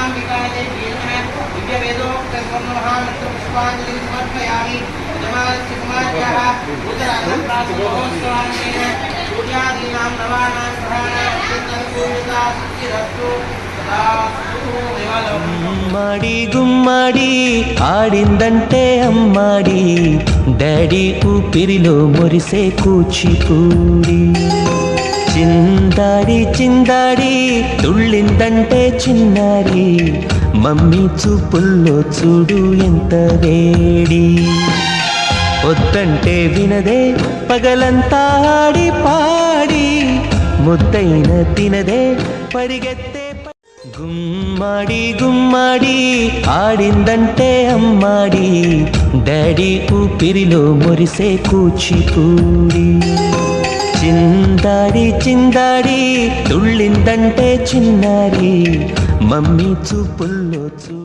श्रीमहाम्बिकादेवी नमः दिव्यवेदोक्तस्वर्णमहामन्त्रपुष्पाञ्जलिं समर्पयामि यजमानस्य कुमार्याः उत्तरान्नप्राशुमहोत्सवाङ्गेन सूर्यादीनां नवानां ग्रहाणां चिन्तनपूजिता सिद्धिरस्तु तदास्तु विमलम् గుమ్మడి గుమ్మడి ఆడిందంటే అమ్మాడి డాడీ ఊపిరిలో మురిసే కూచిపూడి చిందాడి చిందాడి తుళ్ళిందంటే చిన్నారి మమ్మీ చూపుల్లో చూడు ఎంత వేడి వద్దంటే వినదే పగలంతా ఆడి పాడి ముద్దైన తినదే పరిగెత్తే గుమ్మడి గుమ్మడి ఆడిందంటే అమ్మాడి డాడీ ఊపిరిలో మురిసే కూచిపూడి చిందాడి చిందాడి తుళ్ళిందంటే చిన్నారి మమ్మీ చూపుల్లో చూ